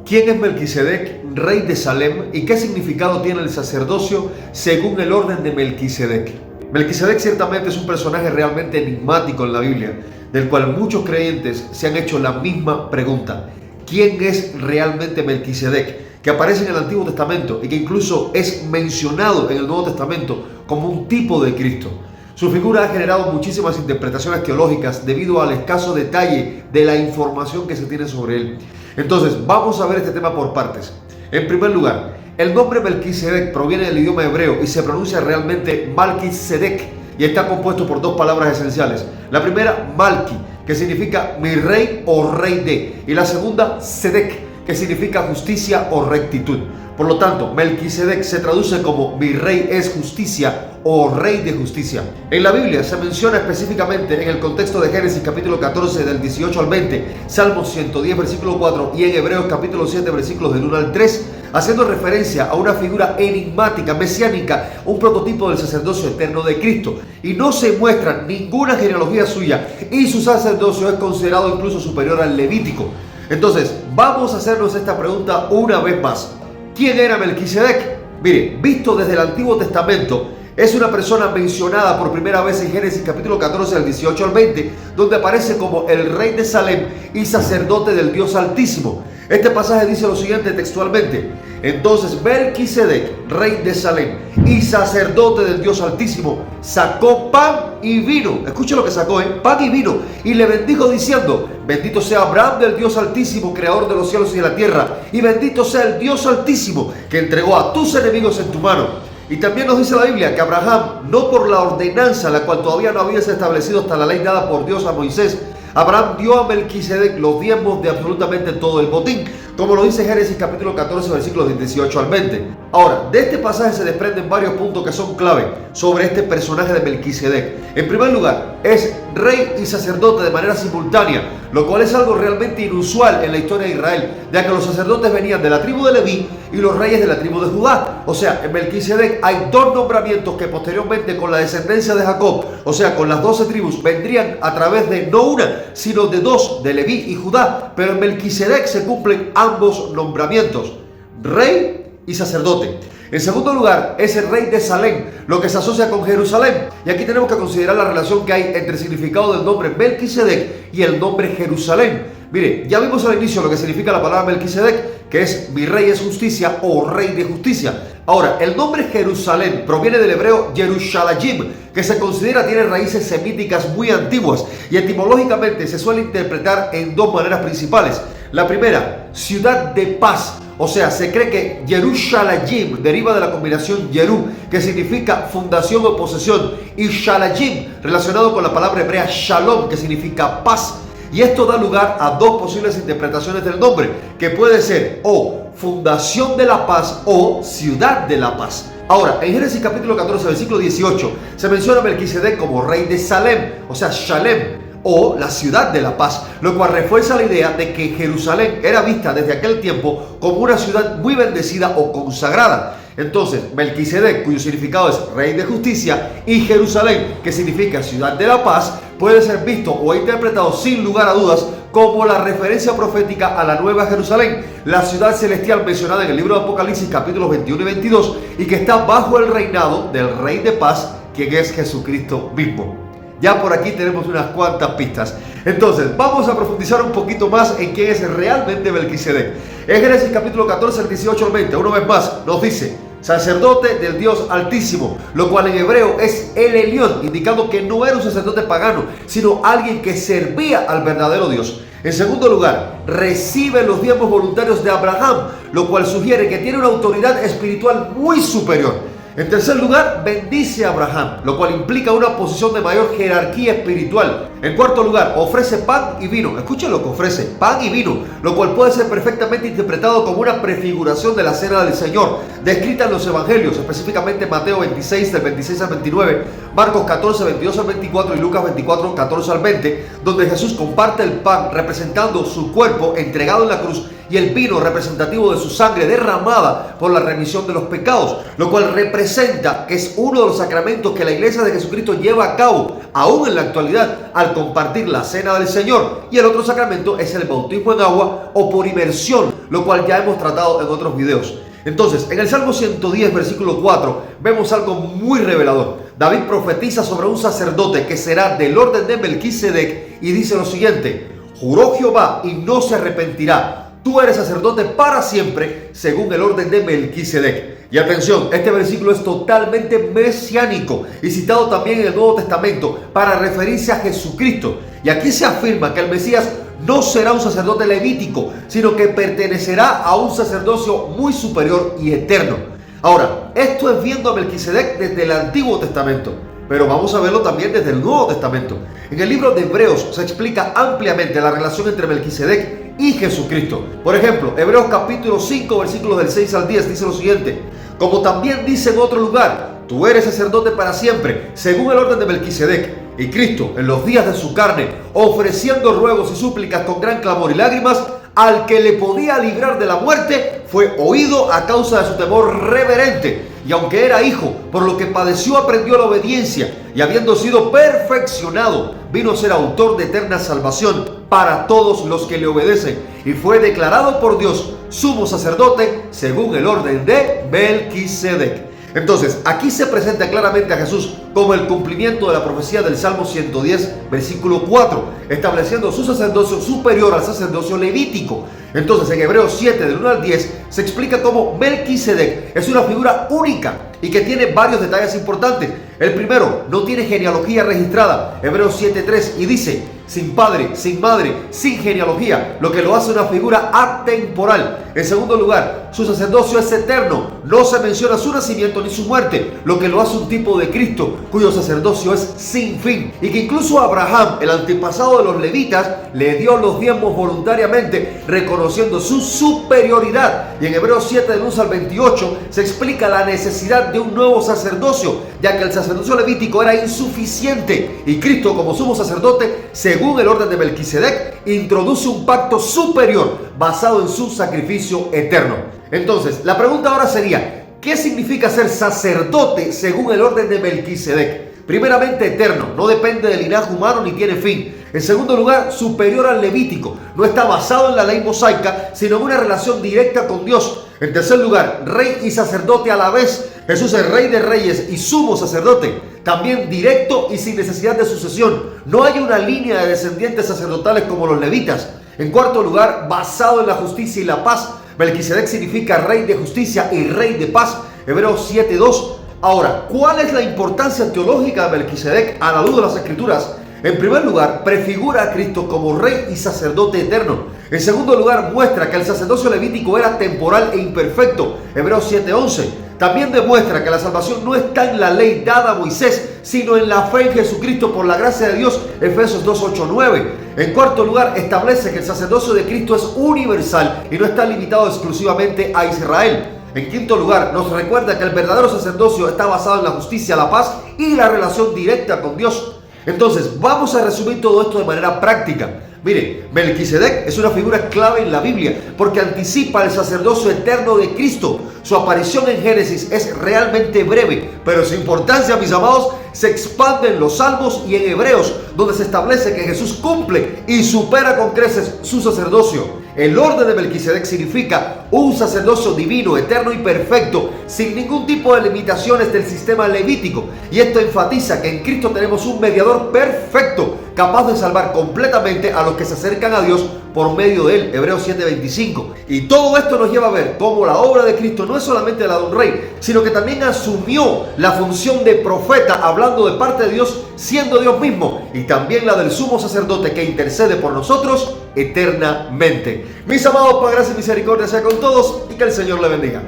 ¿Quién es Melquisedec, rey de Salem, y qué significado tiene el sacerdocio según el orden de Melquisedec? Melquisedec ciertamente es un personaje realmente enigmático en la Biblia, del cual muchos creyentes se han hecho la misma pregunta. ¿Quién es realmente Melquisedec? Que aparece en el Antiguo Testamento y que incluso es mencionado en el Nuevo Testamento como un tipo de Cristo. Su figura ha generado muchísimas interpretaciones teológicas debido al escaso detalle de la información que se tiene sobre él. Entonces, vamos a ver este tema por partes. En primer lugar, el nombre Melquisedec proviene del idioma hebreo y se pronuncia realmente Malquisedec y está compuesto por dos palabras esenciales. La primera, Malki, que significa mi rey o rey de, y la segunda, Sedec, que significa justicia o rectitud. Por lo tanto, Melquisedec se traduce como mi rey es justicia o rey de justicia. En la Biblia se menciona específicamente en el contexto de Génesis capítulo 14 del 18 al 20, Salmos 110 versículo 4 y en Hebreos capítulo 7 versículos del 1 al 3, haciendo referencia a una figura enigmática, mesiánica, un prototipo del sacerdocio eterno de Cristo. Y no se muestra ninguna genealogía suya y su sacerdocio es considerado incluso superior al levítico. Entonces, vamos a hacernos esta pregunta una vez más. ¿Quién era Melquisedec? Mire, visto desde el Antiguo Testamento, es una persona mencionada por primera vez en Génesis capítulo 14 del 18 al 20, donde aparece como el rey de Salem y sacerdote del Dios Altísimo. Este pasaje dice lo siguiente textualmente: entonces Melquisedec, rey de Salem y sacerdote del Dios Altísimo, sacó pan y vino. Escucha lo que sacó, pan y vino, y le bendijo diciendo: bendito sea Abraham del Dios Altísimo, creador de los cielos y de la tierra, y bendito sea el Dios Altísimo, que entregó a tus enemigos en tu mano. Y también nos dice la Biblia que Abraham, no por la ordenanza, la cual todavía no había establecido hasta la ley dada por Dios a Moisés, Abraham dio a Melquisedec los diezmos de absolutamente todo el botín, como lo dice Génesis capítulo 14 versículos del 18 al 20. Ahora, de este pasaje se desprenden varios puntos que son clave sobre este personaje de Melquisedec. En primer lugar, es rey y sacerdote de manera simultánea, lo cual es algo realmente inusual en la historia de Israel, ya que los sacerdotes venían de la tribu de Leví y los reyes de la tribu de Judá. O sea, en Melquisedec hay dos nombramientos que posteriormente con la descendencia de Jacob, o sea, con las 12 tribus, vendrían a través de no una, sino de dos, de Leví y Judá. Pero en Melquisedec se cumplen ambos nombramientos, rey y sacerdote. En segundo lugar, es el rey de Salem, lo que se asocia con Jerusalén. Y aquí tenemos que considerar la relación que hay entre el significado del nombre Melquisedec y el nombre Jerusalén. Mire, ya vimos al inicio lo que significa la palabra Melquisedec, que es mi rey es justicia o rey de justicia. Ahora, el nombre Jerusalén proviene del hebreo Yerushalayim, que se considera tiene raíces semíticas muy antiguas y etimológicamente se suele interpretar en dos maneras principales. La primera, ciudad de paz. O sea, se cree que Yerushalayim deriva de la combinación Yerú, que significa fundación o posesión, y Shalayim, relacionado con la palabra hebrea Shalom, que significa paz. Y esto da lugar a dos posibles interpretaciones del nombre, que puede ser o fundación de la paz o ciudad de la paz. Ahora, en Génesis capítulo 14, versículo 18, se menciona a Melquisedec como rey de Salem, o sea, Shalem, o la ciudad de la paz, lo cual refuerza la idea de que Jerusalén era vista desde aquel tiempo como una ciudad muy bendecida o consagrada. Entonces, Melquisedec, cuyo significado es rey de justicia, y Jerusalén, que significa ciudad de la paz, puede ser visto o interpretado sin lugar a dudas como la referencia profética a la Nueva Jerusalén, la ciudad celestial mencionada en el libro de Apocalipsis capítulos 21 y 22, y que está bajo el reinado del Rey de Paz, quien es Jesucristo mismo. Ya por aquí tenemos unas cuantas pistas. Entonces, vamos a profundizar un poquito más en quién es realmente Melquisedec. En Génesis capítulo 14, el 18 al 20, una vez más, nos dice: sacerdote del Dios Altísimo, lo cual en hebreo es el Elión, indicando que no era un sacerdote pagano, sino alguien que servía al verdadero Dios. En segundo lugar, recibe los diezmos voluntarios de Abraham, lo cual sugiere que tiene una autoridad espiritual muy superior. En tercer lugar, bendice a Abraham, lo cual implica una posición de mayor jerarquía espiritual. En cuarto lugar, ofrece pan y vino. Escuchen lo que ofrece, pan y vino, lo cual puede ser perfectamente interpretado como una prefiguración de la cena del Señor, descrita en los evangelios, específicamente Mateo 26, del 26 al 29, Marcos 14, 22 al 24 y Lucas 24, 14 al 20, donde Jesús comparte el pan representando su cuerpo entregado en la cruz y el vino representativo de su sangre derramada por la remisión de los pecados, lo cual representa que es uno de los sacramentos que la Iglesia de Jesucristo lleva a cabo aún en la actualidad al compartir la cena del Señor. Y el otro sacramento es el bautismo en agua o por inmersión, lo cual ya hemos tratado en otros videos. Entonces, en el Salmo 110, versículo 4, vemos algo muy revelador. David profetiza sobre un sacerdote que será del orden de Melquisedec y dice lo siguiente: juró Jehová y no se arrepentirá. Tú eres sacerdote para siempre, según el orden de Melquisedec. Y atención, este versículo es totalmente mesiánico y citado también en el Nuevo Testamento para referirse a Jesucristo. Y aquí se afirma que el Mesías no será un sacerdote levítico, sino que pertenecerá a un sacerdocio muy superior y eterno. Ahora, esto es viendo a Melquisedec desde el Antiguo Testamento, pero vamos a verlo también desde el Nuevo Testamento. En el libro de Hebreos se explica ampliamente la relación entre Melquisedec y Jesucristo. Por ejemplo, Hebreos capítulo 5, versículos del 6 al 10 dice lo siguiente: como también dice en otro lugar, tú eres sacerdote para siempre, según el orden de Melquisedec. Y Cristo, en los días de su carne, ofreciendo ruegos y súplicas con gran clamor y lágrimas, al que le podía librar de la muerte, fue oído a causa de su temor reverente. Y aunque era hijo, por lo que padeció aprendió la obediencia, y habiendo sido perfeccionado, vino a ser autor de eterna salvación para todos los que le obedecen. Y fue declarado por Dios sumo sacerdote según el orden de Melquisedec. Entonces, aquí se presenta claramente a Jesús como el cumplimiento de la profecía del Salmo 110, versículo 4, estableciendo su sacerdocio superior al sacerdocio levítico. Entonces, en Hebreos 7, del 1 al 10, se explica cómo Melquisedec es una figura única y que tiene varios detalles importantes. El primero, no tiene genealogía registrada, Hebreos 7:3, y dice: sin padre, sin madre, sin genealogía, lo que lo hace una figura atemporal. En segundo lugar, su sacerdocio es eterno, no se menciona su nacimiento ni su muerte, lo que lo hace un tipo de Cristo, cuyo sacerdocio es sin fin, y que incluso Abraham, el antepasado de los levitas, le dio los diezmos voluntariamente, reconociendo su superioridad. Y en Hebreos 7, del 1 al 28, se explica la necesidad de un nuevo sacerdocio, ya que el sacerdocio levítico era insuficiente, y Cristo, como sumo sacerdote, según el orden de Melquisedec, introduce un pacto superior basado en su sacrificio eterno. Entonces, la pregunta ahora sería: ¿qué significa ser sacerdote según el orden de Melquisedec? Primeramente, eterno, no depende del linaje humano ni tiene fin. En segundo lugar, superior al levítico, no está basado en la ley mosaica, sino en una relación directa con Dios. En tercer lugar, rey y sacerdote a la vez. Jesús es rey de reyes y sumo sacerdote, también directo y sin necesidad de sucesión. No hay una línea de descendientes sacerdotales como los levitas. En cuarto lugar, basado en la justicia y la paz. Melquisedec significa rey de justicia y rey de paz, Hebreos 7:2. Ahora, ¿cuál es la importancia teológica de Melquisedec a la luz de las Escrituras? En primer lugar, prefigura a Cristo como rey y sacerdote eterno. En segundo lugar, muestra que el sacerdocio levítico era temporal e imperfecto, Hebreos 7:11. También demuestra que la salvación no está en la ley dada a Moisés, sino en la fe en Jesucristo por la gracia de Dios, Efesios 2:8-9. En cuarto lugar, establece que el sacerdocio de Cristo es universal y no está limitado exclusivamente a Israel. En quinto lugar, nos recuerda que el verdadero sacerdocio está basado en la justicia, la paz y la relación directa con Dios. Entonces, vamos a resumir todo esto de manera práctica. Mire, Melquisedec es una figura clave en la Biblia porque anticipa el sacerdocio eterno de Cristo. Su aparición en Génesis es realmente breve, pero su importancia, mis amados, se expande en los Salmos y en Hebreos, donde se establece que Jesús cumple y supera con creces su sacerdocio. El orden de Melquisedec significa un sacerdocio divino, eterno y perfecto, sin ningún tipo de limitaciones del sistema levítico. Y esto enfatiza que en Cristo tenemos un mediador perfecto, capaz de salvar completamente a los que se acercan a Dios por medio de él, Hebreos 7:25. Y todo esto nos lleva a ver cómo la obra de Cristo no es solamente la de un rey, sino que también asumió la función de profeta, hablando de parte de Dios, siendo Dios mismo, y también la del sumo sacerdote que intercede por nosotros eternamente. Mis amados, por gracia y misericordia sea con todos, y que el Señor le bendiga.